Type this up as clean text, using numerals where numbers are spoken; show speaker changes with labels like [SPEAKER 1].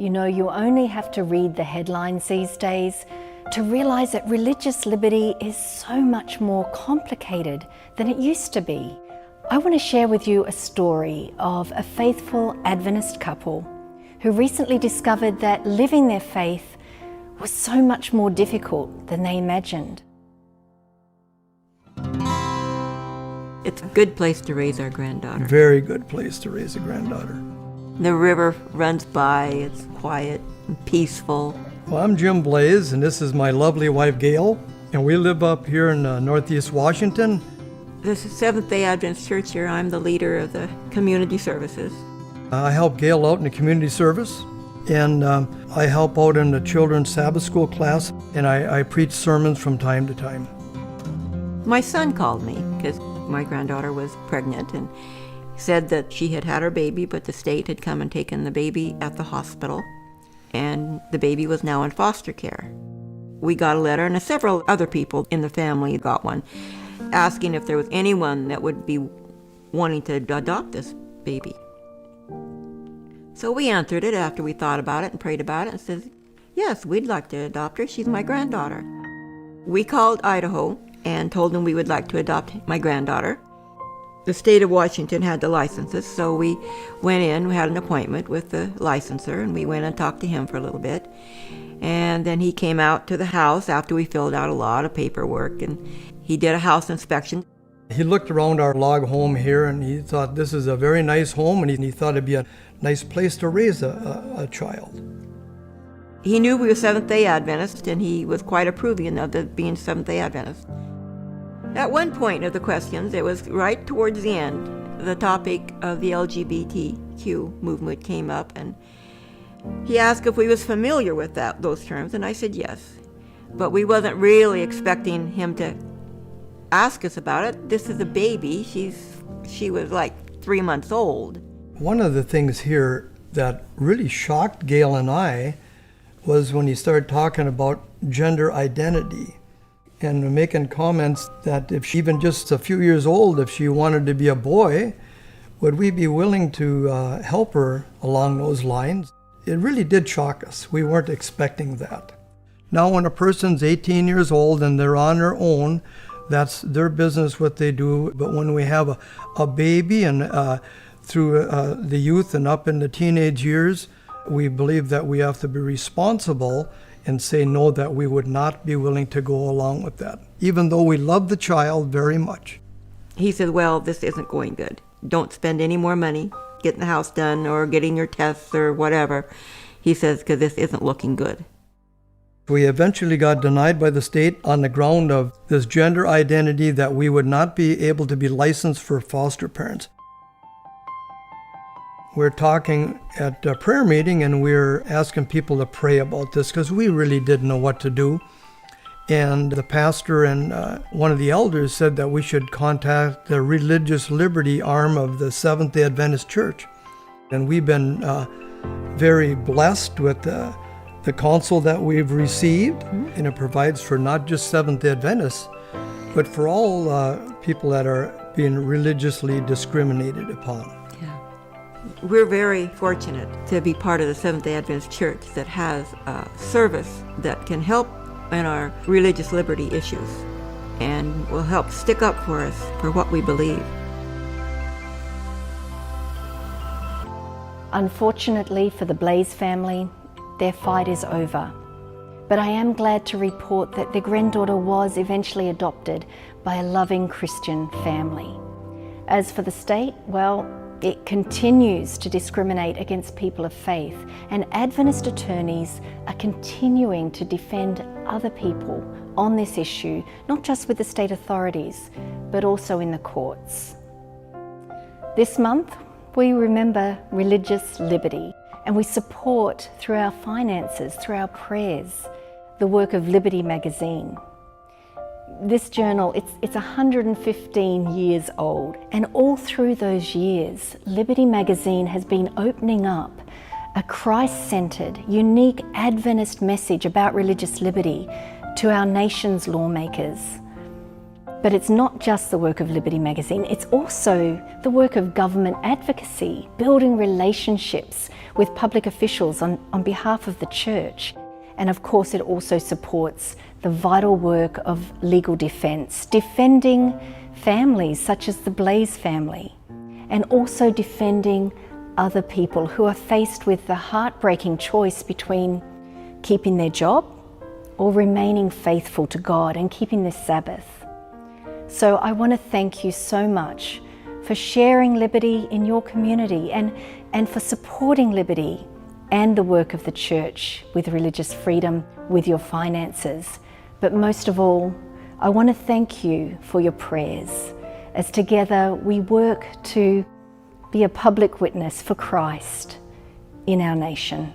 [SPEAKER 1] You know, you only have to read the headlines these days to realize that religious liberty is so much more complicated than it used to be. I want to share with you a story of a faithful Adventist couple who recently discovered that living their faith was so much more difficult than they imagined.
[SPEAKER 2] It's a good place to raise our granddaughter.
[SPEAKER 3] Very good place to raise a granddaughter.
[SPEAKER 2] The river runs by, it's quiet and peaceful.
[SPEAKER 3] Well, I'm Jim Blaze, and this is my lovely wife, Gail, and we live up here in Northeast Washington.
[SPEAKER 2] This is Seventh-day Adventist Church here. I'm the leader of the community services.
[SPEAKER 3] I help Gail out in the community service, and I help out in the children's Sabbath school class, and I preach sermons from time to time.
[SPEAKER 2] My son called me because my granddaughter was pregnant and said that she had had her baby, but the state had come and taken the baby at the hospital, and the baby was now in foster care. We got a letter, and several other people in the family got one, asking if there was anyone that would be wanting to adopt this baby. So we answered it after we thought about it and prayed about it and said, yes, we'd like to adopt her. She's my granddaughter. We called Idaho and told them we would like to adopt my granddaughter. The state of Washington had the licenses, so we went in, we had an appointment with the licensor, and we went and talked to him for a little bit. And then he came out to the house after we filled out a lot of paperwork, and he did a house inspection.
[SPEAKER 3] He looked around our log home here, and he thought this is a very nice home, and he thought it'd be a nice place to raise a child.
[SPEAKER 2] He knew we were Seventh-day Adventist, and he was quite approving of being Seventh-day Adventist. At one point of the questions, it was right towards the end, the topic of the LGBTQ movement came up, and he asked if we was familiar with those terms, and I said yes. But we wasn't really expecting him to ask us about it. This is a baby. She was like 3 months old.
[SPEAKER 3] One of the things here that really shocked Gail and I was when he started talking about gender identity and making comments that if she, even just a few years old, if she wanted to be a boy, would we be willing to help her along those lines? It really did shock us. We weren't expecting that. Now when a person's 18 years old and they're on their own, that's their business what they do. But when we have a baby and through the youth and up in the teenage years, we believe that we have to be responsible and say no, that we would not be willing to go along with that, even though we love the child very much.
[SPEAKER 2] He said, well, this isn't going good. Don't spend any more money getting the house done or getting your tests or whatever. He says, because this isn't looking good.
[SPEAKER 3] We eventually got denied by the state on the ground of this gender identity, that we would not be able to be licensed for foster parents. We're talking at a prayer meeting, and we're asking people to pray about this because we really didn't know what to do. And the pastor and one of the elders said that we should contact the religious liberty arm of the Seventh-day Adventist Church. And we've been very blessed with the counsel that we've received, and it provides for not just Seventh-day Adventists, but for all people that are being religiously discriminated upon.
[SPEAKER 2] We're very fortunate to be part of the Seventh-day Adventist Church that has a service that can help in our religious liberty issues and will help stick up for us for what we believe.
[SPEAKER 1] Unfortunately for the Blaze family, their fight is over. But I am glad to report that their granddaughter was eventually adopted by a loving Christian family. As for the state, well, it continues to discriminate against people of faith, and Adventist attorneys are continuing to defend other people on this issue, not just with the state authorities, but also in the courts. This month, we remember religious liberty, and we support through our finances, through our prayers, the work of Liberty Magazine. This journal, it's 115 years old, and all through those years, Liberty Magazine has been opening up a Christ-centered, unique Adventist message about religious liberty to our nation's lawmakers. But it's not just the work of Liberty Magazine, it's also the work of government advocacy, building relationships with public officials on behalf of the church. And of course, it also supports the vital work of legal defence, defending families such as the Blaze family, and also defending other people who are faced with the heartbreaking choice between keeping their job or remaining faithful to God and keeping their Sabbath. So I want to thank you so much for sharing Liberty in your community and for supporting Liberty and the work of the church with religious freedom, with your finances. But most of all, I want to thank you for your prayers as together we work to be a public witness for Christ in our nation.